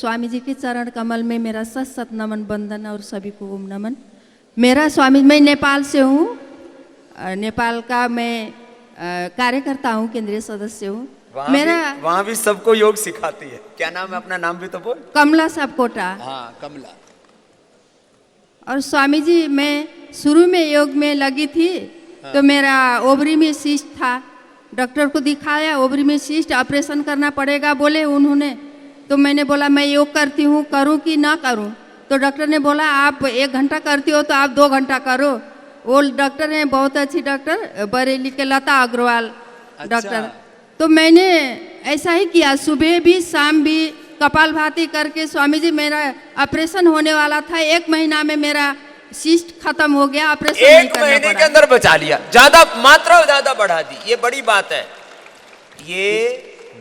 स्वामी जी के चरण कमल में मेरा सत सत नमन वंदन और सभी को ओम नमन। मेरा स्वामी, मैं नेपाल से हूँ, नेपाल का मैं कार्यकर्ता हूँ, केंद्रीय सदस्य हूँ। वहाँ भी सबको योग सिखाती है। क्या नाम है अपना? नाम भी तो बोल। कमला सबकोटा। हाँ, कमला। और स्वामी जी, मैं शुरू में योग में लगी थी। हाँ। तो मेरा ओवरी में सिस्ट था, डॉक्टर को दिखाया, ओवरी में सिस्ट, ऑपरेशन करना पड़ेगा बोले उन्होंने। तो मैंने बोला मैं योग करती हूँ, करूँ कि ना करूँ? तो डॉक्टर ने बोला आप 1 घंटा करती हो तो आप 2 घंटा करो। वो डॉक्टर हैं, बहुत अच्छी डॉक्टर, बरेली के लता अग्रवाल डॉक्टर। तो मैंने ऐसा ही किया, सुबह भी शाम भी कपालभाति करके। स्वामी जी, मेरा ऑपरेशन होने वाला था, 1 महीना में मेरा सिस्ट खत्म हो गया, ऑपरेशन नहीं करना पड़ा। 1 महीने के अंदर बचा लिया। ज्यादा मात्रा ज्यादा बढ़ा दी, ये बड़ी बात है। ये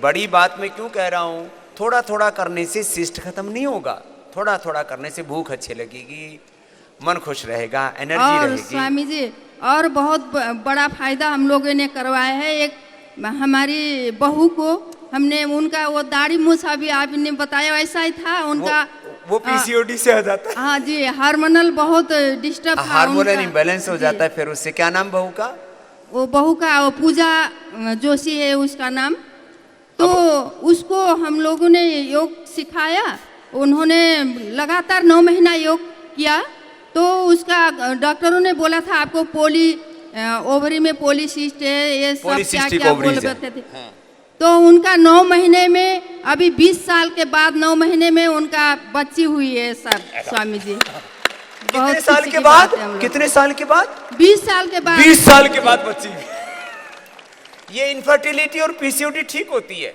बड़ी बात मैं क्यों कह रहा हूँ? थोड़ा थोड़ा करने से सिस्ट खत्म नहीं होगा, थोड़ा थोड़ा करने से भूख अच्छी लगेगी, मन खुश रहेगा, एनर्जी रहेगी। स्वामी जी, और बहुत बड़ा फायदा हम लोगों ने करवाया है। एक हमारी बहू को हमने, उनका वो दाढ़ी मूछ अभी आपने बताया वैसा ही था उनका, वो पीसीओडी से आ जाता है। हाँ जी, हार्मोनल बहुत डिस्टर्ब था, हार्मोनल इम्बैलेंस हो जाता है। फिर उससे क्या नाम बहू का? वो बहू का वो पूजा जोशी है उसका नाम। तो उसको हम लोगों ने योग सिखाया, उन्होंने लगातार 9 महीना योग किया। तो उसका डॉक्टरों ने बोला था आपको ओवरी में पॉलीसिस्ट है, ये सब क्या क्या बोल रहे थे। हाँ। तो उनका 9 महीने में, अभी 20 साल के बाद 9 महीने में उनका बच्ची हुई है सर। स्वामी जी, कितने साल के बाद? कितने साल के बाद? 20 साल के बाद। 20 साल के बाद बच्ची। ये इनफर्टिलिटी और पीसीओडी ठीक होती है।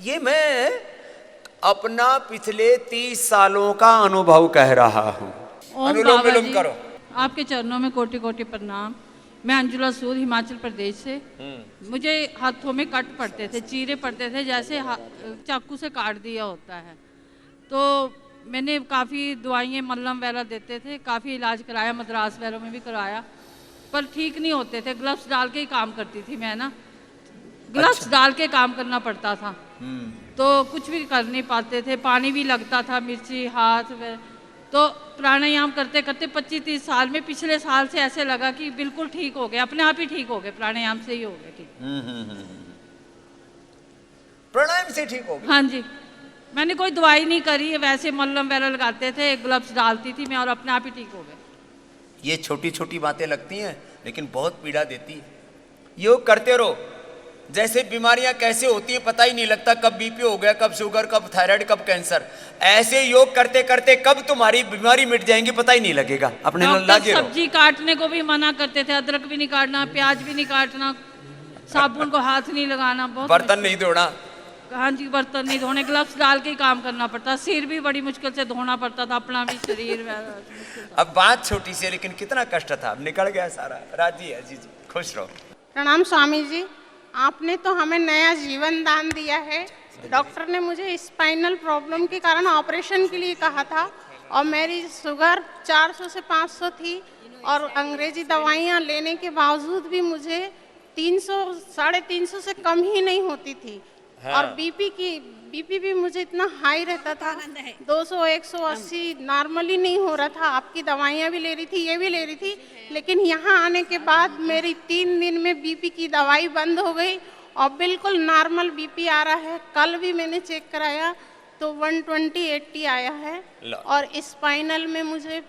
ये मैं अपना पिछले 30 सालों का अनुभव कह रहा हूँ। अनुलोम विलोम करो। आपके चरणों में कोटि कोटि प्रणाम। मैं अंजुला सूद, हिमाचल प्रदेश से। मुझे हाथों में कट पड़ते थे, चीरे पड़ते थे, जैसे चाकू से काट दिया होता है। तो मैंने काफ़ी दवाइयाँ मल्लम वगैरह देते थे, काफ़ी इलाज कराया, मद्रास वगैरह में भी कराया, पर ठीक नहीं होते थे। ग्लव्स डाल के ही काम करती थी मैं ना, ग्लव्स डाल के काम करना पड़ता था। तो कुछ भी कर नहीं पाते थे, पानी भी लगता था, मिर्ची हाथ में। तो प्राणायाम करते करते 25-30 साल में, पिछले साल से ऐसे लगा कि बिल्कुल ठीक हो गए, अपने आप ही ठीक हो गए, प्राणायाम से ही हो गए ठीक। प्राणायाम से ठीक हो गए? हाँ जी, मैंने कोई दवाई नहीं करी, वैसे मल्लम वगैरह लगाते थे, ग्लव्स डालती थी मैं, और अपने आप ही ठीक हो गए। ये छोटी छोटी बातें लगती हैं लेकिन बहुत पीड़ा देती है। योग करते रहो। जैसे बीमारियां कैसे होती है पता ही नहीं लगता, कब बीपी हो गया, कब शुगर, कब थायराइड, कब कैंसर। ऐसे योग करते करते कब तुम्हारी बीमारी मिट जाएंगी पता ही नहीं लगेगा। अपने लागे रहो। सब्जी काटने को भी मना करते थे, अदरक भी नहीं काटना, प्याज भी नहीं काटना, साबुन को हाथ नहीं लगाना, बहुत बर्तन नहीं धोना। हाँ जी, बर्तन नहीं धोने, ग्लव्स डाल के ही काम करना पड़ता। सिर भी बड़ी मुश्किल से धोना पड़ता था, अपना भी शरीर। अब बात छोटी सी, लेकिन कितना कष्ट था, अब निकल गया सारा। राजी है जी, खुश रहो। प्रणाम स्वामी जी, आपने तो हमें नया जीवन दान दिया है। डॉक्टर ने मुझे स्पाइनल प्रॉब्लम के कारण ऑपरेशन के लिए कहा था, और मेरी शुगर 400 से 500 थी, और अंग्रेजी दवाइयाँ लेने के बावजूद भी मुझे 300 350 से कम ही नहीं होती थी। हाँ। और बीपी भी मुझे इतना हाई रहता था, 200 180 नॉर्मली नहीं हो रहा था। आपकी दवाइयाँ भी ले रही थी, ये भी ले रही थी, लेकिन यहाँ आने के बाद मेरी 3 दिन में बीपी की दवाई बंद हो गई और बिल्कुल नॉर्मल बीपी आ रहा है। कल भी मैंने चेक कराया तो 120/80 आया है। और स्पाइनल में मुझे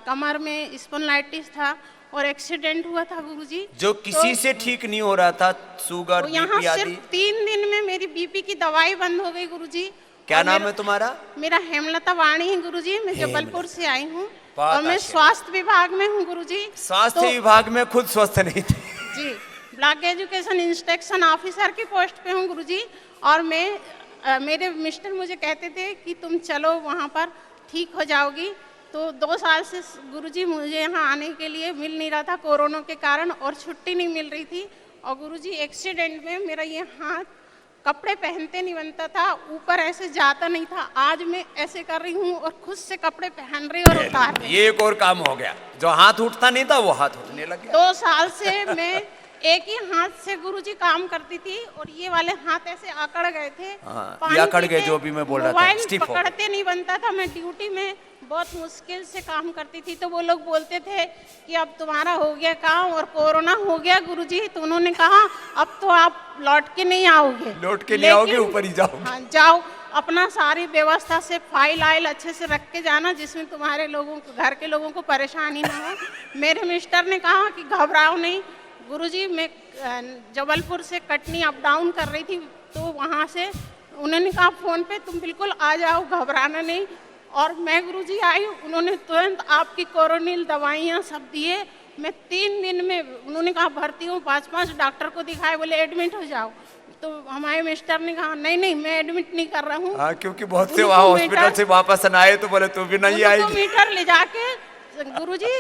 कमर में स्पॉन्डिलाइटिस था और एक्सीडेंट हुआ था गुरुजी, जो किसी से ठीक नहीं हो रहा था, शुगर, यहाँ सिर्फ 3 दिन में मेरी बीपी की दवाई बंद हो गई गुरुजी। क्या नाम है तुम्हारा? मेरा हेमलता वाणी है गुरुजी, मैं जबलपुर से आई हूँ और मैं स्वास्थ्य विभाग में हूँ गुरुजी। स्वास्थ्य विभाग में खुद स्वस्थ नहीं थे जी, ब्लॉक एजुकेशन इंस्ट्रक्शन ऑफिसर की पोस्ट पे हूँ गुरुजी। और मेरे मिस्टर मुझे कहते थे कि तुम चलो वहाँ पर ठीक हो जाओगी। तो 2 साल से गुरुजी मुझे यहाँ आने के लिए मिल नहीं रहा था कोरोना के कारण, और छुट्टी नहीं मिल रही थी। और गुरुजी एक्सीडेंट में मेरा ये हाथ कपड़े पहनते नहीं बनता था, ऊपर ऐसे जाता नहीं था। आज मैं ऐसे कर रही हूँ और खुद से कपड़े पहन रही और उतार रही। ये एक और काम हो गया, जो हाथ उठता नहीं था वो हाथ उठने लग गया। 2 साल से मैं एक ही हाथ से गुरुजी काम करती थी और ये वाले हाथ ऐसे अकड़ गए थे। हाँ, पानी ये अकड़ पीते, गए जो भी मैं बोल रहा था, मोबाइल stiff हो पकड़ते नहीं बनता था। मैं ड्यूटी में बहुत मुश्किल से काम करती थी, तो वो लोग बोलते थे कि अब तुम्हारा हो गया काम और कोरोना हो गया गुरुजी, तो उन्होंने कहा अब तो आप लौट के नहीं आओगे, लौट के नहीं आओगे, लेकिन- ऊपर ही जाओगे। हाँ, जाओ, अपना सारी व्यवस्था से फाइल आइल अच्छे से रख के जाना, जिसमें तुम्हारे लोगों को, घर के लोगों को परेशानी ना हो। मेरे मिस्टर ने कहा कि घबराओ नहीं गुरुजी, मैं जबलपुर से कटनी अप डाउन कर रही थी, तो वहाँ से उन्होंने कहा फ़ोन पे तुम बिल्कुल आ जाओ, घबराना नहीं। और मैं गुरुजी आई, उन्होंने तुरंत आपकी कोरोनिल दवाइयाँ सब दिए। मैं 3 दिन में, उन्होंने कहा भर्ती हूँ, 5-5 डॉक्टर को दिखाए, बोले एडमिट हो जाओ। तो हमारे मिस्टर ने कहा नहीं नहीं मैं एडमिट नहीं कर रहा हूँ। हाँ, क्योंकि बहुत से वहाँ हॉस्पिटल से वापस न आए तो बोले तू भी नहीं आएगी। मीटर ले जाके गुरुजी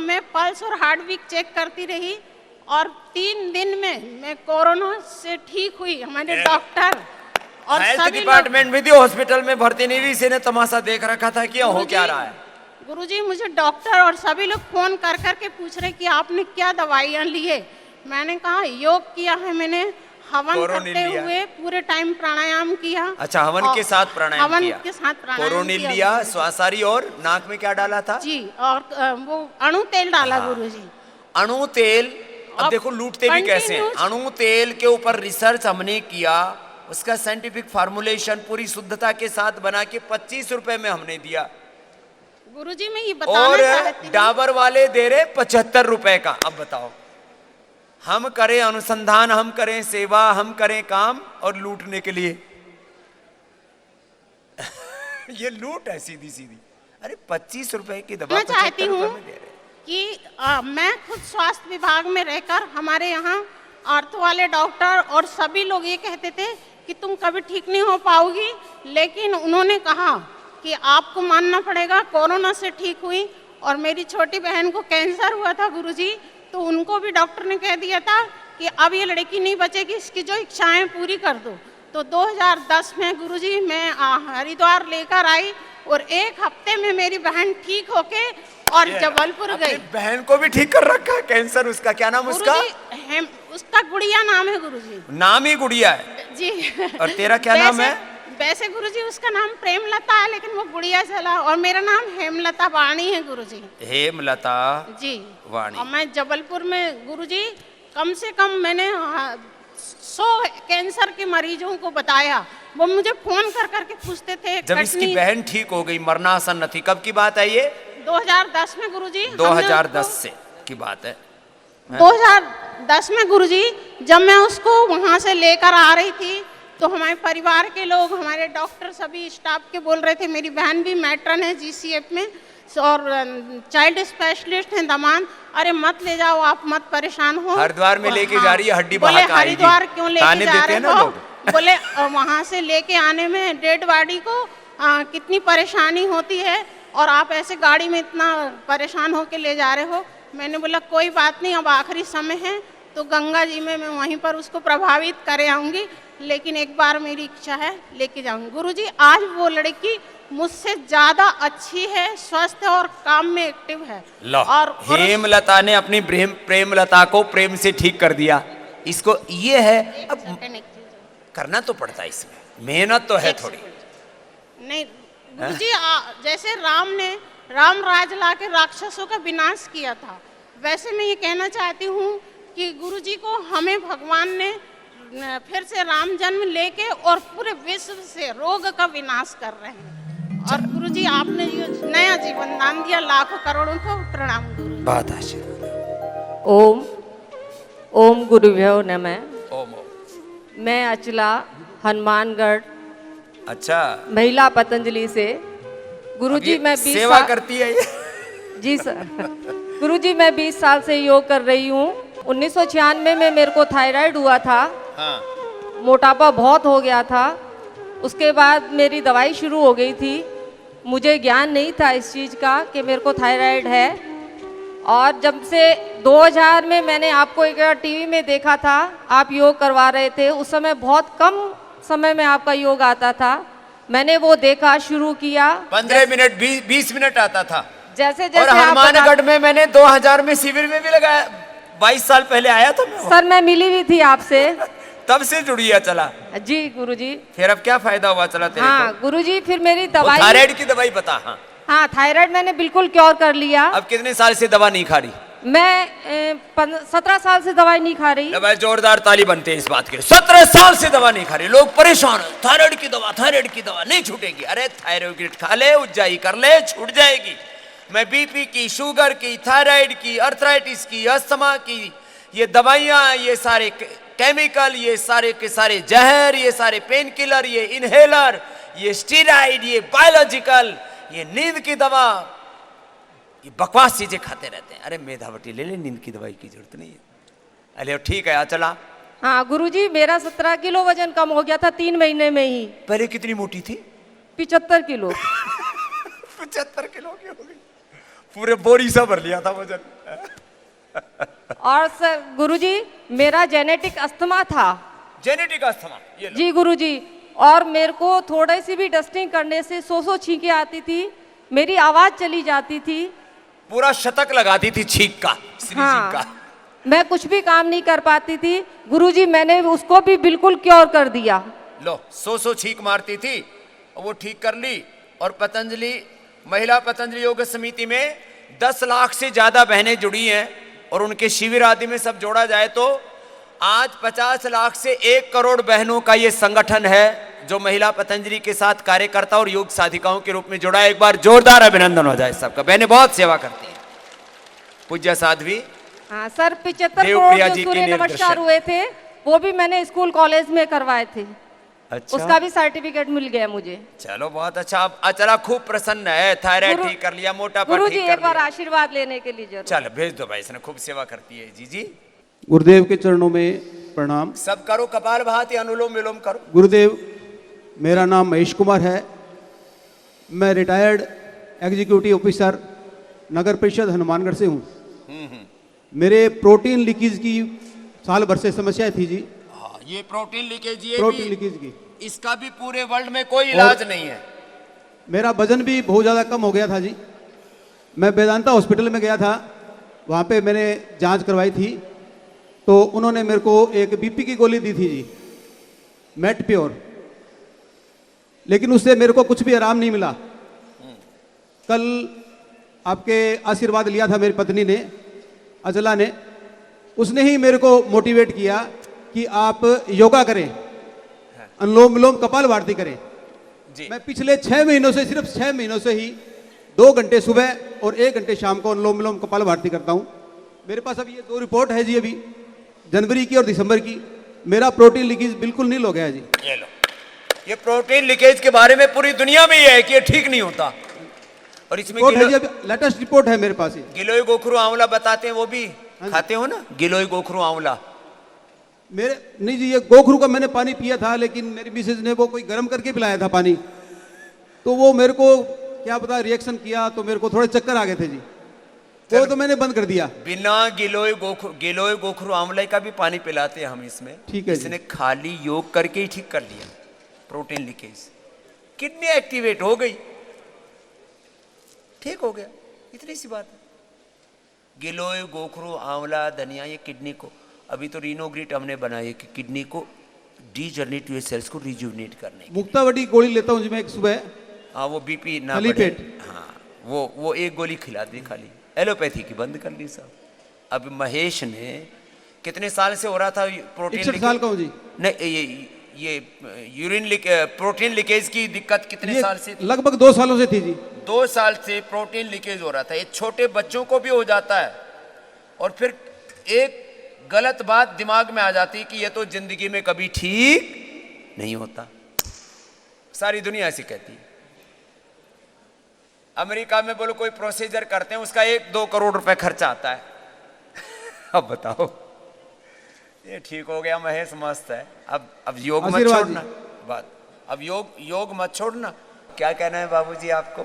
मैं पल्स और हार्ट बीट चेक करती रही और 3 दिन में मैं कोरोना से ठीक हुई। हमारे डॉक्टर और हेल्थ सभी डिपार्टमेंट में भी हॉस्पिटल में भर्ती नहीं हुई, इसी ने तमाशा देख रखा था कि हो क्या रहा है। गुरुजी मुझे डॉक्टर और सभी लोग फोन कर करके पूछ रहे कि आपने क्या दवाइयाँ ली है। मैंने कहा योग किया है मैंने, हवन कोरोनिल करते लिया। हुए पूरे टाइम प्राणायाम किया। अच्छा, हवन और के साथ प्राणायाम हवन किया, के साथ प्राणायाम कोरोनिल किया लिया, गुरुजी। श्वासारी और नाक में क्या डाला था? जी, और वो अणु तेल डाला हाँ। गुरुजी। अणु तेल, अब अब देखो लूटते भी कैसे हैं। continuous- अणु तेल के ऊपर रिसर्च हमने किया, उसका साइंटिफिक फार्मूलेशन पूरी शुद्धता के साथ बना के 25 रुपए में हमने दिया, गुरुजी मैं ये बताना और चाहती हूँ। डाबर वाले दे रहे 75 रुपए का। अब बताओ, हम करें अनुसंधान, हम करें सेवा, हम करें काम और लूटने के लिए ये लूट है सीधी सीधी। अरे 25 रुपए की दवा मैं चाहती 75 रुपए हूँ में दे रहे। कि मैं खुद स्वास्थ्य विभाग में रहकर हमारे यहाँ आर्थो वाले डॉक्टर और सभी लोग ये कहते थे कि तुम कभी ठीक नहीं हो पाओगी, लेकिन उन्होंने कहा कि आपको मानना पड़ेगा। कोरोना से ठीक हुई और मेरी छोटी बहन को कैंसर हुआ था गुरुजी, तो उनको भी डॉक्टर ने कह दिया था कि अब ये लड़की नहीं बचेगी, इसकी जो इच्छाएं पूरी कर दो। तो 2010 में गुरुजी मैं हरिद्वार लेकर आई और 1 हफ्ते में मेरी बहन ठीक होके और जबलपुर अपनी गई। बहन को भी ठीक कर रखा है कैंसर, उसका क्या नाम उसका? गुरुजी उसका गुड़िया नाम है गुरुजी। नाम ही गुड़िया है जी। और तेरा क्या नाम है? वैसे गुरुजी उसका नाम प्रेमलता है, लेकिन वो गुड़िया चला, और मेरा नाम हेमलता वाणी है गुरुजी। हेमलता जी वाणी। और मैं जबलपुर में गुरुजी कम से कम मैंने 100 कैंसर के मरीजों को बताया। वो मुझे फोन कर करके पूछते थे। जब इसकी बहन ठीक हो गई, मरनासन थी, कब की बात है ये? 2010 में गुरुजी। 2010 से की बात है। 2010 में गुरुजी जब मैं उसको वहाँ से लेकर आ रही थी, तो हमारे परिवार के लोग, हमारे डॉक्टर, सभी स्टाफ के बोल रहे थे। मेरी बहन भी मैट्रन है GCF में और चाइल्ड स्पेशलिस्ट हैं दमान। अरे मत ले जाओ, आप मत परेशान हो। हरिद्वार में लेके जा रही है, हड्डी बोले बहा के आएगी। हरिद्वार क्यों लेके ताने जा देते रहे हैं ना हो? लोग। बोले वहाँ से लेके आने में डेड बॉडी को कितनी परेशानी होती है और आप ऐसे गाड़ी में इतना परेशान होके ले जा रहे हो। मैंने बोला कोई बात नहीं, अब आखिरी समय है तो गंगा जी में मैं वहीं पर उसको प्रभावित करे आऊँगी, लेकिन एक बार मेरी इच्छा है लेके जाऊँगी। गुरुजी आज वो लड़की मुझसे ज्यादा अच्छी है, स्वस्थ है और काम में एक्टिव है। और हेमलता ने अपनी प्रेमलता को प्रेम से ठीक कर दिया। इसको ये है, अब करना तो पड़ता है, इसमें मेहनत तो है थोड़ी। नहीं गुरुजी, जैसे राम राज ला के राक्षसों का विनाश किया था, वैसे मैं ये कहना चाहती हूँ कि गुरुजी को हमें भगवान ने फिर से राम जन्म लेके और पूरे विश्व से रोग का विनाश कर रहे हैं। और गुरुजी आपने ये नया जीवन दान दिया, लाखों करोड़ों को प्रणाम गुरु। बहुत आशीर्वाद। ओम ओम गुरुभ्यो नमः। ओम। मैं अचला हनुमानगढ़, अच्छा, महिला पतंजलि से। गुरुजी मैं 20 सेवा साल करती है ये। जी सर। गुरुजी मैं 20 साल से योग कर रही हूँ। 1996 में मेरे को थायराइड हुआ था। हाँ। मोटापा बहुत हो गया था। उसके बाद मेरी दवाई शुरू हो गई थी। मुझे ज्ञान नहीं था इस चीज़ का कि मेरे को थायराइड है। और जब से 2000 में मैंने आपको एक टीवी में देखा था, आप योग करवा रहे थे। उस समय बहुत कम समय में आपका योग आता था। मैंने वो देखा, शुरू किया। 15 मिनट 20 मिनट आता था। जैसे और जैसे आप हनुमानगढ़ में मैंने 2000 में शिविर में भी लगाया, 22 साल पहले आया था मैं, सर मैं मिली हुई थी आपसे। तब से जुड़िया चला। जी गुरुजी। फिर अब क्या फायदा हुआ चला तेरे हाँ को? गुरुजी, फिर मेरी वो दवाई, थायराइड की दवाई बता। हाँ, हाँ थायराइड मैंने बिल्कुल क्योर कर लिया। अब कितने साल से दवा नहीं खा रही? मैं 17 साल से दवाई नहीं खा रही। भाई जोरदार ताली बनते हैं इस बात के लिए। 17 साल से दवा नहीं खा रही, लोग परेशान हैं, थायराइड की दवा नहीं छूटेगी। अरे थायराइड खा ले, उज्जाई कर ले, छूट जाएगी। मैं बीपी की, शुगर की, थायराइड की, अर्थराइटिस की, अस्थमा की, ये दवाइयाँ, ये सारे केमिकल, ये सारे के सारे जहर, ये सारे पेन किलर, ये इनहेलर, ये स्टीराइड, ये बायोलॉजिकल, ये नींद की दवा, ये बकवास चीजें खाते रहते हैं। अरे मेधावटी ले ले, नींद की दवाई की जरूरत नहीं है। अरे ठीक है, चला। हाँ गुरुजी, मेरा 17 किलो वजन कम हो गया था 3 महीने में ही। पहले कितनी मोटी थी? 75 किलो। 75 किलो की हो गई, पूरे बोरी सा भर लिया था वजन। और सर गुरुजी, मेरा जेनेटिक अस्थमा था। जेनेटिक अस्थमा, ये लो। जी गुरुजी, और मेरे को थोड़ी सी भी डस्टिंग करने से सो छींके आती थी, मेरी आवाज चली जाती थी, पूरा शतक लगाती थी छींक का, श्री जी का। मैं कुछ भी काम नहीं कर पाती थी गुरुजी, मैंने उसको भी बिल्कुल क्योर कर दिया। लो, सो छींक मारती थी, वो ठीक कर ली। और पतंजलि, महिला पतंजलि योग समिति में 10 लाख से ज्यादा बहनें जुड़ी हैं, और उनके शिविर आदि में सब जोड़ा जाए तो आज 50 लाख से 1 करोड़ बहनों का ये संगठन है जो महिला पतंजलि के साथ कार्यकर्ता और योग साधिकाओं के रूप में जुड़ा है। एक बार जोरदार अभिनंदन हो जाए सबका। बहनें बहुत सेवा करती हैं। पूज्य साध्वी, हाँ सर, 75 देवप्रिया करोड़ जी जो के सूर्य नमस्कार निर्देशन। हुए थे वो भी मैंने स्कूल कॉलेज में करवाए थे। अच्छा, उसका भी सर्टिफिकेट मिल गया मुझे। चलो बहुत अच्छा। अब चला, खूब प्रसन्न है। थायराइड गुरु- ठीक कर लिया, मोटापा गुरुजी ठीक कर एक बार लिया। आशीर्वाद लेने के लिए जरूर। चल भेज दो भाई, इसने खूब सेवा करती है। जी जी, गुरुदेव के चरणों में प्रणाम। सब करो, कपाल भाती, अनुलोम विलोम करो। गुरुदेव, मेरा नाम महेश कुमार है। मैं रिटायर्ड एग्जीक्यूटिव ऑफिसर नगर परिषद हनुमानगढ़ से हूँ। मेरे प्रोटीन लीकेज की साल भर से समस्या थी जी। हाँ, ये प्रोटीन लीकेज, ये प्रोटीन भी, लीकेज की इसका भी पूरे वर्ल्ड में कोई इलाज नहीं है। मेरा वजन भी बहुत ज़्यादा कम हो गया था जी। मैं वेदांता हॉस्पिटल में गया था, वहाँ पे मैंने जांच करवाई थी, तो उन्होंने मेरे को एक बीपी की गोली दी थी जी, मेट प्योर, लेकिन उससे मेरे को कुछ भी आराम नहीं मिला। कल आपके आशीर्वाद लिया था मेरी पत्नी ने, अचला ने, उसने ही मेरे को मोटिवेट किया कि आप योगा करें, अनुलोम विलोम कपाल भारती करें। जी। मैं पिछले 6 महीनों से, सिर्फ 6 महीनों से ही 2 घंटे सुबह और 1 घंटे शाम को अनुलोम विलोम कपाल भारती करता हूँ। मेरे पास अभी ये 2 रिपोर्ट है जी, अभी जनवरी की और दिसंबर की। मेरा प्रोटीन लीकेज बिल्कुल नील हो गया है जी। ये लो, ये प्रोटीन लीकेज के बारे में पूरी दुनिया में ये है कि ये ठीक नहीं होता। और इसमें रिपोर्ट है जी, अभी लेटेस्ट रिपोर्ट है मेरे पास। गिलोय गोखरू आंवला बताते हैं, वो भी खाते हो ना, गिलोय गोखरू आंवला। मेरे नहीं जी, ये गोखरू का मैंने पानी पिया था, लेकिन मेरी मिसेज ने वो कोई गर्म करके पिलाया था पानी, तो वो मेरे को क्या पता रिएक्शन किया, तो मेरे को थोड़े चक्कर आ गए थे जी, वो तो मैंने बंद कर दिया। बिना गिलोय गोखरू आंवले का भी पानी पिलाते हैं हम इसमें। ठीक है जी। इसने खाली योग करके ही ठीक कर लिया प्रोटीन लीकेज, किडनी एक्टिवेट हो गई, ठीक हो गया, इतनी सी बात है। गिलोय गोखरू आंवला धनिया, ये किडनी को, अभी तो रीनोग्रिट हमने बनाई है कि किडनी को डीजनरेटिव सेल्स को रिजुवनेट करने की। मुक्तावटी गोली लेता हूँ जी मैं एक सुबह। हाँ, वो बीपी ना खाली बढ़े। पेट। हाँ, वो एक गोली खिला दी खाली, एलोपैथी की बंद कर ली साहब। अब महेश ने कितने साल से हो रहा था प्रोटीन 61 साल का हूँ जी। नहीं, ये यूरिन प्रोटीन लीकेज की दिक्कत कितने ये साल से थी? लगभग 2 सालों से थी जी। 2 साल से प्रोटीन लीकेज हो रहा था। ये छोटे बच्चों को भी हो जाता है, और फिर एक गलत बात दिमाग में आ जाती है कि ये तो जिंदगी में कभी ठीक नहीं होता। सारी दुनिया ऐसी कहती है। अमेरिका में बोलो कोई प्रोसीजर करते हैं, उसका 1-2 करोड़ रुपए खर्चा आता है। अब बताओ, ये ठीक हो गया महेश, मस्त है। अब योग मत आशीर्वाद छोड़ना बात, अब योग मत छोड़ना। क्या कहना है बाबूजी आपको?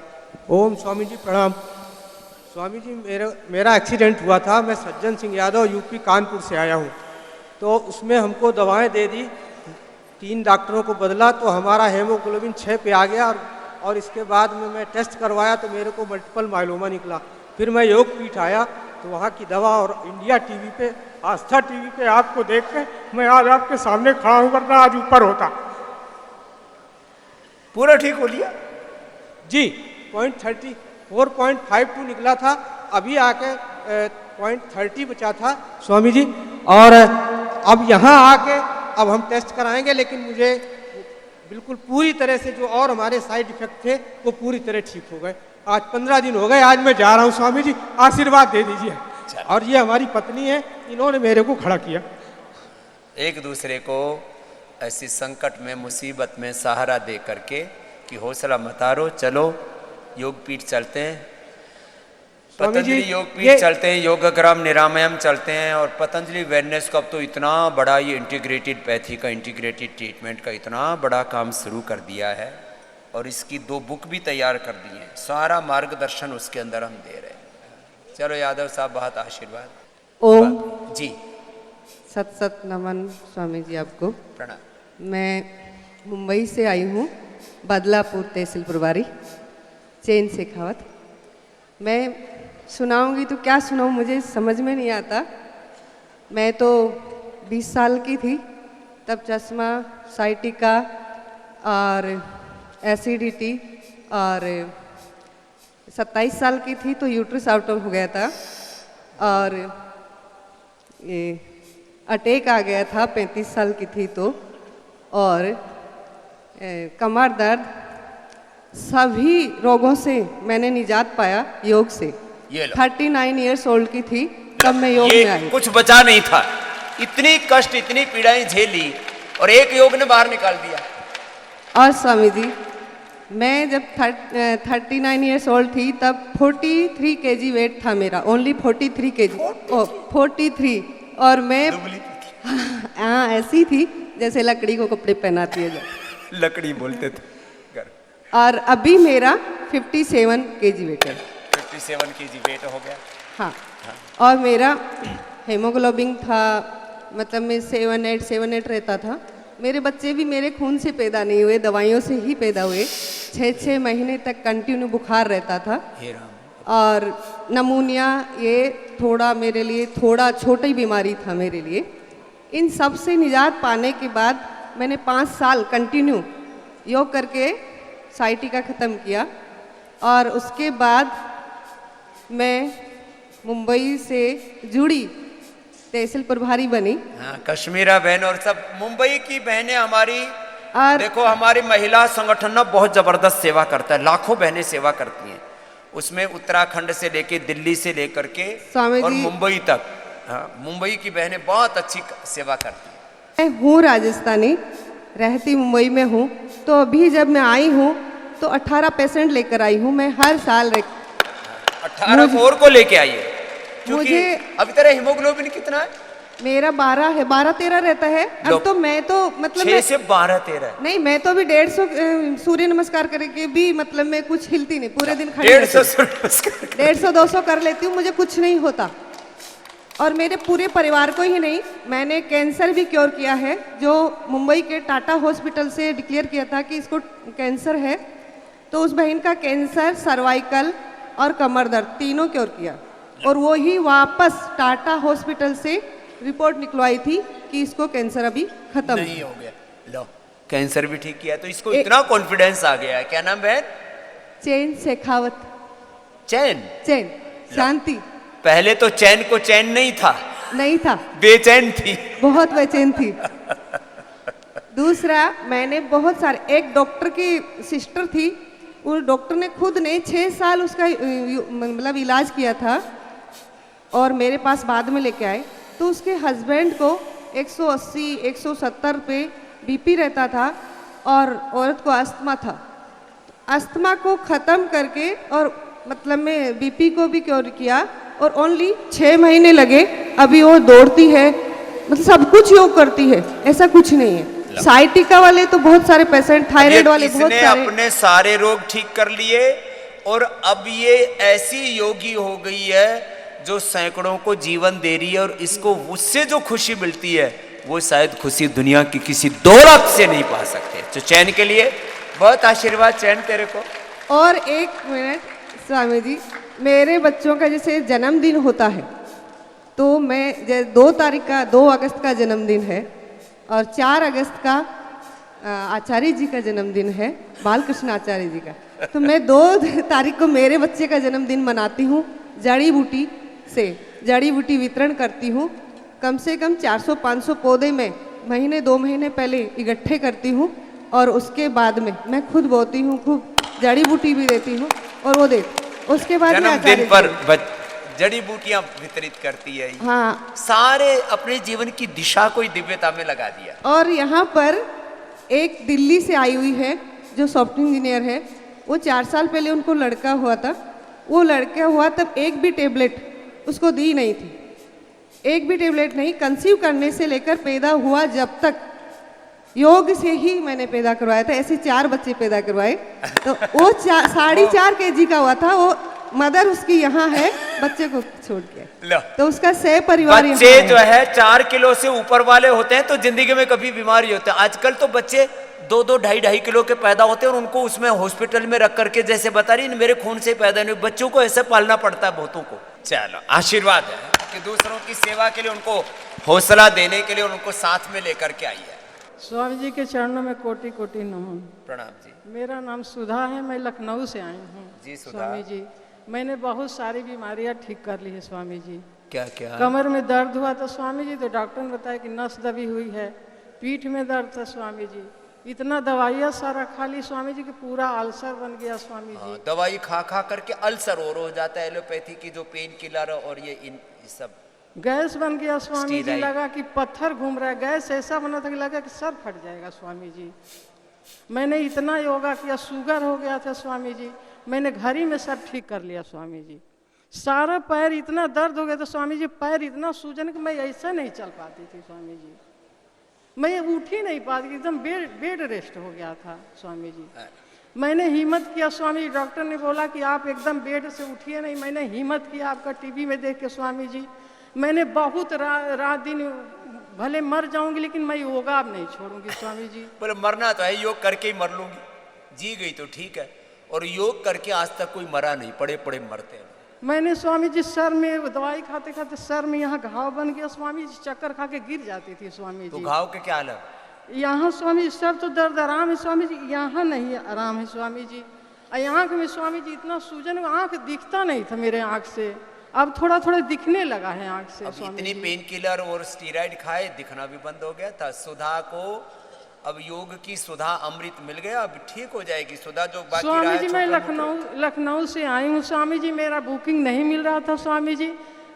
ओम स्वामी जी प्रणाम। स्वामी जी, मेरा एक्सीडेंट हुआ था। मैं सज्जन सिंह यादव यूपी कानपुर से आया हूँ। तो उसमें हमको दवाएं दे दी, 3 डॉक्टरों को बदला, तो हमारा हेमोग्लोबिन 6 पे आ गया। और इसके बाद में मैं टेस्ट करवाया तो मेरे को मल्टीपल माइलोमा निकला। फिर मैं योग पीठ आया तो वहाँ की दवा और इंडिया टीवी पे, आस्था टीवी पे आपको देख के मैं आज आपके सामने खड़ा हूँ, वरना आज ऊपर होता। पूरा ठीक हो लिया जी, 4.52 निकला था, अभी आके 0.30 बचा था स्वामी जी। और अब यहाँ आके अब हम टेस्ट कराएंगे, लेकिन मुझे बिल्कुल पूरी तरह से जो और हमारे साइड इफेक्ट थे वो पूरी तरह ठीक हो गए। आज 15 दिन हो गए, आज मैं जा रहा हूँ स्वामी जी, आशीर्वाद दे दीजिए। और ये हमारी पत्नी है, इन्होंने मेरे को खड़ा किया। एक दूसरे को ऐसी संकट में, मुसीबत में सहारा दे करके कि हौसला मत हारो, चलो योगपीठ चलते हैं, पतंजलि योगपीठ चलते हैं, योगग्राम निरामयम चलते हैं। और पतंजलि वेलनेस का अब तो इतना बड़ा ये इंटीग्रेटेड पैथी का, इंटीग्रेटेड ट्रीटमेंट का इतना बड़ा काम शुरू कर दिया है, और इसकी 2 बुक भी तैयार कर दी हैं, सारा मार्गदर्शन उसके अंदर हम दे रहे हैं। चलो यादव साहब, बहुत आशीर्वाद। ओम जी, सत सत नमन स्वामी जी आपको। प्रणाम। मैं मुंबई से आई हूँ, बदलापुर तहसील प्रभारी, चैन शेखावत। मैं सुनाऊंगी तो क्या सुनाऊं, मुझे समझ में नहीं आता। मैं तो 20 साल की थी तब चश्मा, साइटिका और एसिडिटी, और 27 साल की थी तो यूट्रस आउट हो गया था, और ये अटैक आ गया था 35 साल की थी तो, और कमर दर्द, सभी रोगों से मैंने निजात पाया योग से। 39 इयर्स ओल्ड की थी तब मैं योग में आई। कुछ बचा नहीं था, इतनी कष्ट, इतनी पीड़ाएं झेली, और एक योग ने बाहर निकाल दिया। और स्वामी जी, मैं जब 39 इयर्स ओल्ड थी तब 43 kg वेट था मेरा, ओनली 43 kg, 43। और मैं हाँ ऐसी थी जैसे लकड़ी को कपड़े पहनाती है, लकड़ी बोलते थे। और अभी मेरा 57 kg वेट है। 57 kg वेट हो गया। हाँ, और मेरा हेमोग्लोबिन था, मतलब मैं 7-8 रहता था। मेरे बच्चे भी मेरे खून से पैदा नहीं हुए, दवाइयों से ही पैदा हुए। 6-6 महीने तक कंटिन्यू बुखार रहता था, और नमूनिया, ये थोड़ा मेरे लिए थोड़ा छोटी बीमारी था मेरे लिए। इन सब से निजात पाने के बाद मैंने 5 साल कंटिन्यू योग करके साइटिका ख़त्म किया, और उसके बाद मैं मुंबई से जुड़ी तहसील प्रभारी बनी। हाँ, कश्मीरा बहन और सब मुंबई की बहनें हमारी, और देखो हमारी महिला संगठन ना बहुत जबरदस्त सेवा करता है, लाखों बहनें सेवा करती हैं उसमें, उत्तराखंड से लेके दिल्ली से लेकर के और मुंबई तक। हाँ, मुंबई की बहनें बहुत अच्छी सेवा करती हैं। मैं हूँ राजस्थानी, रहती मुंबई में हूँ, तो अभी जब मैं आई हूँ तो 18 पेशेंट लेकर आई हूँ। मैं हर साल 18 और को लेके आई है, क्योंकि मुझे अभी तेरा हीमोग्लोबिन कितना है? मेरा 12 है, 12-13 रहता है। अब तो मैं तो मतलब 6 से 12-13 नहीं, मैं तो अभी 150 सूर्य नमस्कार करके भी मतलब मैं कुछ हिलती नहीं, पूरे दिन खड़ी 150-200 कर लेती हूँ, मुझे कुछ नहीं होता। और मेरे पूरे परिवार को ही नहीं, मैंने कैंसर भी क्योर किया है, जो मुंबई के टाटा हॉस्पिटल से डिक्लेयर किया था कि इसको कैंसर है, तो उस बहन का कैंसर, सर्वाइकल और कमर दर्द तीनों क्योर किया, और वो ही वापस टाटा हॉस्पिटल से रिपोर्ट निकलवाई थी कि इसको कैंसर अभी खत्म नहीं हो गया। लो, कैंसर भी ठीक किया, तो इसको इतना कॉन्फिडेंस आ गया है। क्या नाम है? चैन शेखावत। चैन, चैन, शांति। पहले तो चैन को चैन नहीं था, नहीं था, बेचैन थी, बहुत बेचैन थी। दूसरा, मैंने बहुत सारे, एक डॉक्टर की सिस्टर थी, उस डॉक्टर ने खुद ने 6 साल उसका मतलब इलाज किया था, और मेरे पास बाद में लेके आए, तो उसके हस्बैंड को 180-170 पे बीपी रहता था, और औरत को अस्थमा था। अस्थमा को ख़त्म करके और मतलब में बीपी को भी क्योर किया, और ओनली 6 महीने लगे, अभी वो दौड़ती है, मतलब सब कुछ योग करती है, ऐसा कुछ नहीं है। साइटिका वाले तो बहुत सारे पेशेंट, थायराइड वाले बहुत सारे, अपने सारे रोग ठीक कर लिए, और अब ये ऐसी योगी हो गई है जो सैकड़ों को जीवन दे रही है, और इसको उससे जो खुशी मिलती है वो शायद खुशी दुनिया की किसी दौलत से नहीं पा सकते। तो चैन के लिए बहुत आशीर्वाद चैन तेरे को। और 1 मिनट स्वामी जी, मेरे बच्चों का जैसे जन्मदिन होता है तो मैं 2 अगस्त का जन्मदिन है और 4 अगस्त का आचार्य जी का जन्मदिन है, बालकृष्ण आचार्य जी का। तो मैं 2 तारीख को मेरे बच्चे का जन्मदिन मनाती हूँ। जड़ी बूटी से जड़ी बूटी वितरण करती हूँ। कम से कम 400-500 पौधे में महीने 2 महीने पहले इकट्ठे करती हूँ और उसके बाद में मैं खुद बोती हूँ, खूब जड़ी बूटी भी देती हूँ और वो दे उसके बाद में जन्मदिन पर जड़ी बूटियां वितरित करती है। हाँ, सारे अपने जीवन की दिशा को ही दिव्यता में लगा दिया। और यहाँ पर एक दिल्ली से आई हुई है जो सॉफ्टवेयर इंजीनियर है, वो 4 साल पहले उनको लड़का हुआ था। वो लड़का हुआ तब एक भी टेबलेट उसको दी नहीं थी, एक भी टेबलेट नहीं। कंसीव करने से लेकर पैदा हुआ जब तक योग से ही मैंने पैदा करवाया था। ऐसे 4 बच्चे पैदा करवाए। तो वो 4.5 kg का हुआ था। वो मदर उसकी यहाँ है, बच्चे को छोड़ के। लो। तो उसका सह परिवार बच्चे यहाँ जो है 4 किलो से ऊपर वाले होते हैं तो जिंदगी में कभी बीमारी होते हैं। आजकल तो बच्चे 2-2, 2.5 किलो के पैदा होते हैं और उनको उसमें हॉस्पिटल में रख करके, जैसे बता रही मेरे खून से पैदा नहीं, बच्चों को ऐसे पालना पड़ता है बहुतों को। चलो, आशीर्वाद है कि दूसरों की सेवा के लिए, उनको हौसला देने के लिए उनको साथ में लेकर के आई है। स्वामी जी के चरणों में कोटि कोटि नमन। प्रणाम जी। मेरा नाम सुधा है, मैं लखनऊ से आई हूँ। जी सुधा। स्वामी जी, मैंने बहुत सारी बीमारियाँ ठीक कर ली है स्वामी जी। क्या क्या? कमर में दर्द हुआ तो स्वामी जी, तो डॉक्टर ने बताया कि नस दबी हुई है। पीठ में दर्द था स्वामी जी, इतना दवाइयाँ सारा खा ली स्वामी जी कि पूरा अल्सर बन गया स्वामी जी। दवाई खा खा करके अल्सर और हो जाता है। एलोपैथी की जो पेन किलर और ये सब गैस बन गया स्वामी जी, स्टीराइड। लगा कि पत्थर घूम रहा है। गैस ऐसा बना था कि लगा कि सर फट जाएगा स्वामी जी। मैंने इतना योगा किया, शुगर हो गया था स्वामी जी, मैंने घर ही में सब ठीक कर लिया स्वामी जी। सारा पैर इतना दर्द हो गया था स्वामी जी, पैर इतना सूजन कि मैं ऐसा नहीं चल पाती थी स्वामी जी। मैं उठ ही नहीं पाती, एकदम बेड रेस्ट हो गया था स्वामी जी। मैंने हिम्मत किया स्वामी जी, डॉक्टर ने बोला कि आप एकदम बेड से उठिए नहीं। मैंने हिम्मत किया आपका टीवी में देख के स्वामी जी। मैंने बहुत रात दिन, भले मर जाऊंगी लेकिन मैं योगा अब नहीं छोड़ूंगी स्वामी जी। बोले मरना तो है, योग करके ही मर लूंगी। जी गई तो ठीक है, और योग करके आज तक कोई मरा नहीं, पड़े पड़े मरते हैं। मैंने स्वामी जी सर में दवाई खाते खाते सर में यहाँ घाव बन गया स्वामी जी, चक्कर खा के गिर जाती थी स्वामी तो जी। घाव के क्या हाल है? यहाँ स्वामी जी सर तो दर्द आराम है स्वामी जी, यहाँ नहीं आराम है स्वामी जी। यहाँ में स्वामी जी इतना सूजन, आँख दिखता नहीं था मेरे आँख से, अब थोड़ा थोड़ा दिखने लगा है आँख से अब स्वामी इतनी जी। पेन किलर और स्टीराइड खाए, दिखना भी बंद हो गया था। सुधा को अब योग की सुधा अमृत मिल गया, अब ठीक हो जाएगी सुधा। जो बाकी रहा स्वामी है जी मैं छोटा-मोटा। लखनऊ से आई हूँ स्वामी जी, मेरा बुकिंग नहीं मिल रहा था स्वामी जी।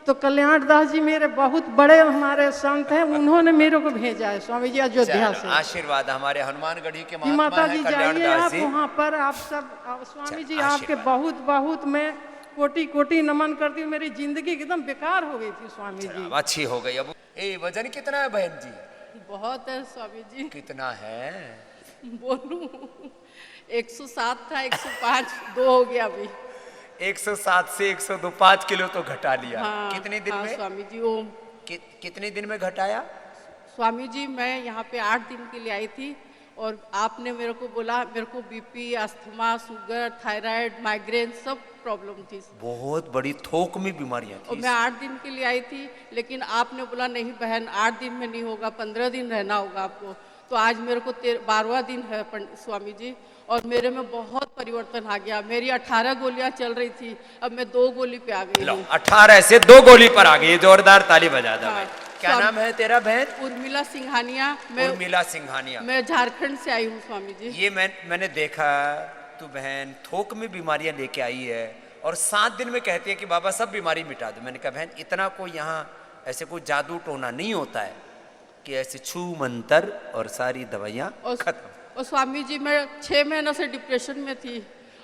तो कल्याण दास जी मेरे बहुत बड़े हमारे संत हैं, उन्होंने मेरे को भेजा है स्वामी जी अयोध्या चलो, से। आशीर्वाद हमारे हनुमानगढ़ी के कि महात्मा माता हैं जी कल्याण जाइए दास आप जी। वहाँ पर, आप सब स्वामी जी चलो, आपके आशीर्वाद। बहुत बहुत मैं कोटि कोटि नमन करती हूँ। मेरी जिंदगी एकदम बेकार हो गई थी स्वामी जी। अब अच्छी हो गई। अब वजन कितना है बहन जी? बहुत है स्वामी जी। कितना है? बोलूं 107 था, 105, 2 हो गया अभी। 107 से 102, 5 किलो तो घटा लिया। हाँ, कितने दिन हाँ, में? स्वामी जी ओम। कितने दिन में घटाया? स्वामी जी मैं यहाँ पे 8 दिन के लिए आई थी और आपने मेरे को बोला, मेरे को BP, asthma, sugar, thyroid, migraine सब प्रॉब्लम थी। बहुत बड़ी थोक में बीमारियां और थी। मैं 8 दिन के लिए आई थी, लेकिन आपने बोला नहीं बहन 8 दिन में नहीं होगा, 15 दिन रहना होगा आपको। तो आज मेरे को 12वां दिन है स्वामी जी, और मेरे में बहुत परिवर्तन आ गया। मेरी 18 गोलियां चल रही थी, अब मैं 2 गोली पे आ गई हूँ। 18 से 2 गोली पर आ गई। जोरदार ताली बजा दो भाई। हाँ, क्या नाम है तेरा बहन? उर्मिला सिंघानिया। मैं उर्मिला सिंघानिया। मैं झारखंड से आई हूँ स्वामी जी। ये मैंने देखा तू बहन थोक में बीमारियां लेके आई है और 7 दिन में कहती है कि बाबा सब बीमारी मिटा दो। मैंने कहा बहन इतना कोई यहाँ ऐसे कोई जादू टोना नहीं होता है कि ऐसे छू मंतर और सारी दवाइयाँ खत्म। और स्वामी जी मैं 6 महीनों से डिप्रेशन में थी।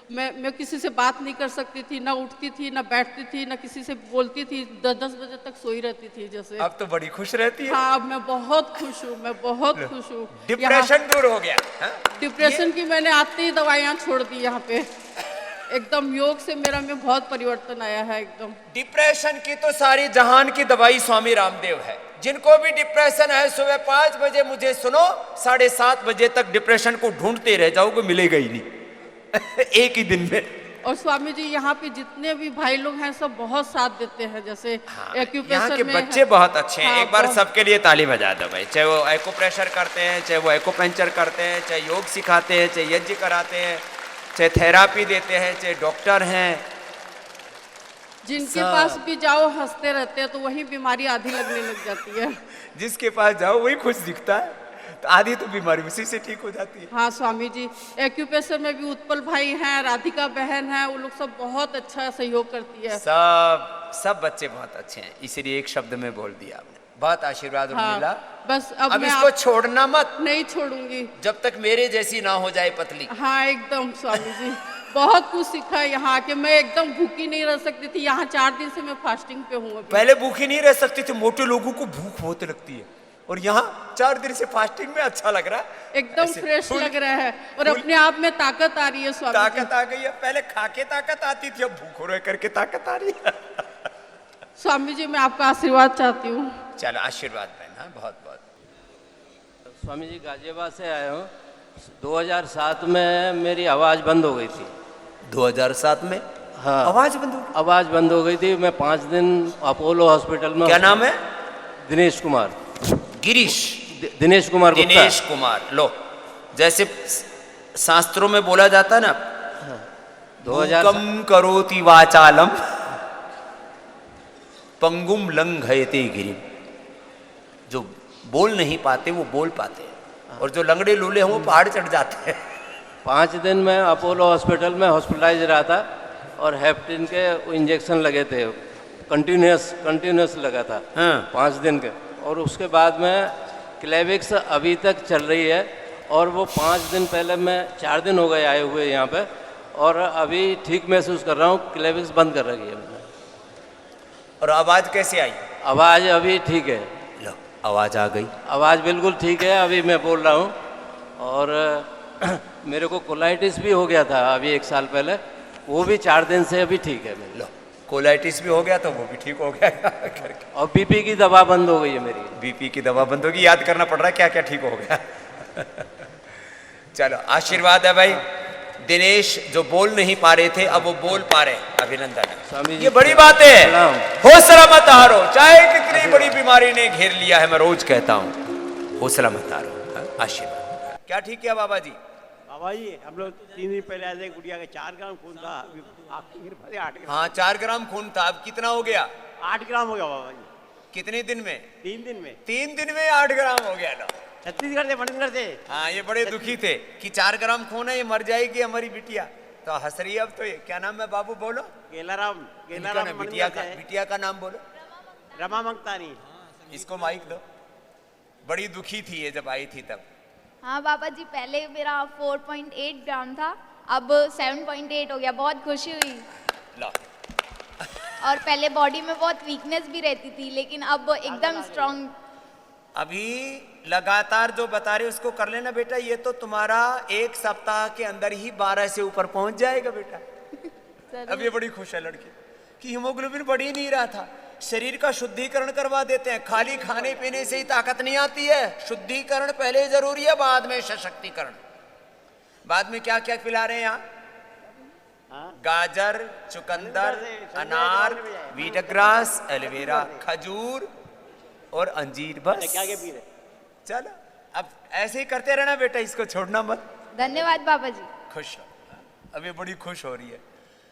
मैं किसी से बात नहीं कर सकती थी, ना उठती थी, ना बैठती थी, ना किसी से बोलती थी। 10-10 बजे तक सोई रहती थी जैसे। अब तो बड़ी खुश रहती है। हाँ, अब मैं बहुत खुश हूँ, मैं बहुत खुश हूँ। डिप्रेशन दूर हो गया। डिप्रेशन की मैंने आते ही दवाइयाँ छोड़ दी यहाँ पे। एकदम योग से मेरा में बहुत परिवर्तन आया है एकदम। डिप्रेशन की तो सारी जहान की दवाई स्वामी रामदेव है। जिनको भी डिप्रेशन है सुबह 5 बजे मुझे सुनो, 7:30 बजे तक डिप्रेशन को ढूंढते रह जाओगे, मिलेगा ही नहीं। एक ही दिन में और स्वामी जी यहाँ पे जितने भी भाई लोग हैं सब बहुत साथ देते हैं, जैसे यहाँ एक्यूप्रेशर के में बच्चे है। बहुत अच्छे हैं। हाँ, एक बार बहुत- सबके लिए ताली बजा दो भाई। चाहे वो एक्यूप्रेशर करते हैं, चाहे वो एक्यूपंक्चर करते हैं, चाहे योग सिखाते हैं, चाहे यज्ञ कराते हैं, चाहे थेरापी देते हैं, चाहे डॉक्टर हैं। जिनके सब। पास भी जाओ हंसते रहते हैं, तो वही बीमारी आधी लगने लग जाती है। जिसके पास जाओ वही खुश दिखता है, तो आधी तो बीमारी उसी से ठीक हो जाती है। हाँ स्वामी जी, एक्यूप्रेशर में भी उत्पल भाई हैं, राधिका बहन है, वो लोग सब बहुत अच्छा सहयोग करती है। सब बच्चे बहुत अच्छे हैं, इसीलिए एक शब्द में बोल दिया आपने। बहुत आशीर्वाद मिला। हाँ, बस अब अब मैं इसको छोड़ना मत, नहीं छोड़ूंगी। जब तक मेरे जैसी ना हो जाए पतली। हाँ एकदम स्वामी जी, बहुत कुछ सीखा है यहाँ के। मैं एकदम भूखी नहीं रह सकती थी, यहाँ 4 दिन से मैं फास्टिंग पे हूँ अभी। पहले भूखी नहीं रह सकती थी, मोटे लोगों को भूख बहुत लगती है, और यहाँ 4 दिन से फास्टिंग में अच्छा लग रहा है, एकदम ऐसे फ्रेश फुल- लग रहा है, और फुल- अपने आप में ताकत आ रही है स्वामी जी। ताकत आ गई है। पहले खा के ताकत आती थी, अब भूखो रह करके ताकत आ रही है। स्वामी जी मैं आपका आशीर्वाद चाहती हूँ। चलो आशीर्वाद बहन। हाँ बहुत बहुत। स्वामी जी गाजियाबाद से आया हूँ। 2007 में मेरी आवाज़ बंद हो गई थी। 2007 में हाँ, आवाज बंद हो गई? आवाज़ बंद हो गई थी। मैं 5 दिन अपोलो हॉस्पिटल में। क्या नाम है? दिनेश कुमार। गिरीश। दिनेश कुमार गुप्ता। दिनेश कुमार। लो, जैसे शास्त्रों में बोला जाता है ना, 2000 कम करोति वाचालम पंगुम लंघयते गिरिम। जो बोल नहीं पाते वो बोल पाते हैं, और जो लंगड़े लूले हैं वो पहाड़ चढ़ जाते हैं। 5 दिन में अपोलो हॉस्पिटल में हॉस्पिटलाइज रहा था, और हेप्टिन के इंजेक्शन लगे थे, कंटिन्यूस लगा था। हाँ। 5 दिन के। और उसके बाद में क्लेविक्स अभी तक चल रही है, और वो 5 दिन पहले मैं 4 दिन हो गए आए हुए यहाँ पे, और अभी ठीक महसूस कर रहा हूँ। क्लेविक्स बंद कर रही है मैंने। और आवाज कैसे आई? आवाज़ अभी ठीक है। लो, आवाज आ गई। आवाज़ बिल्कुल ठीक है, अभी मैं बोल रहा हूँ। और मेरे को कोलाइटिस भी हो गया था अभी 1 साल पहले, वो भी 4 दिन से अभी ठीक है मेरे। लो, कोलाइटिस भी हो गया तो वो भी ठीक हो गया। और बीपी की दवा बंद हो गई है मेरी। बीपी की दवा बंद होगी, याद करना पड़ रहा है क्या क्या ठीक हो गया। चलो आशीर्वाद है भाई। दिनेश जो बोल नहीं पा रहे थे, अब वो बोल पा रहे। अभिनंदन स्वामी है, जी, ये बड़ी बात है। प्रणाम। हौसला मत हारो, चाहे कितनी बड़ी बीमारी ने घेर लिया है, मैं रोज कहता हूँ हौसला मत हारो। हाँ, आशीर्वाद। क्या ठीक है बाबा जी? बाबा जी हम लोग 3 दिन पहले आए थे, गुड़िया का 4 ग्राम खून था, अभी आपकी कृपा से 8 ग्राम। हाँ 4 ग्राम खून था, अब कितना हो गया? 8 ग्राम हो गया बाबा जी। कितने दिन में? 3 दिन में। 3 दिन में 8 ग्राम हो गया। लो, छत्तीसगढ़ से मणिनगर से। हाँ ये बड़े दुखी थे कि 4 ग्राम खून है, ये मर जाएगी हमारी बिटिया, तो हंस रही है अब तो। ये क्या नाम है बाबू? बोलो। गेलाराम बिटिया मणिनगर का, से है। बिटिया का नाम बोलो। रमा मंगतानी। इसको माइक दो। बड़ी दुखी थी ये जब आई थी तब। हाँ बाबा जी, पहले मेरा 4.8 ग्राम था, अब 7.8 हो गया। बहुत खुशी हुई। लो, और पहले बॉडी में बहुत वीकनेस भी रहती थी, लेकिन अब एकदम स्ट्रांग। अभी लगातार जो बता रहे उसको कर लेना बेटा, ये तो तुम्हारा 1 सप्ताह के अंदर ही 12 से ऊपर पहुंच जाएगा बेटा। अब ये बड़ी खुश है लड़की कि हीमोग्लोबिन बढ़ ही नहीं रहा था। शरीर का शुद्धिकरण करवा देते हैं, खाली खाने पीने से ही ताकत नहीं आती है। शुद्धिकरण पहले जरूरी है, बाद में सशक्तिकरण। बाद में क्या क्या खिला रहे हैं यहाँ? गाजर, चुकंदर, अनार, वीटग्रास, एलोवेरा, खजूर और अंजीर। बस क्या क्या पी रहे? चलो अब ऐसे ही करते रहना बेटा, इसको छोड़ना मत। धन्यवाद बाबा जी। खुश हो, अब ये बड़ी खुश हो रही है।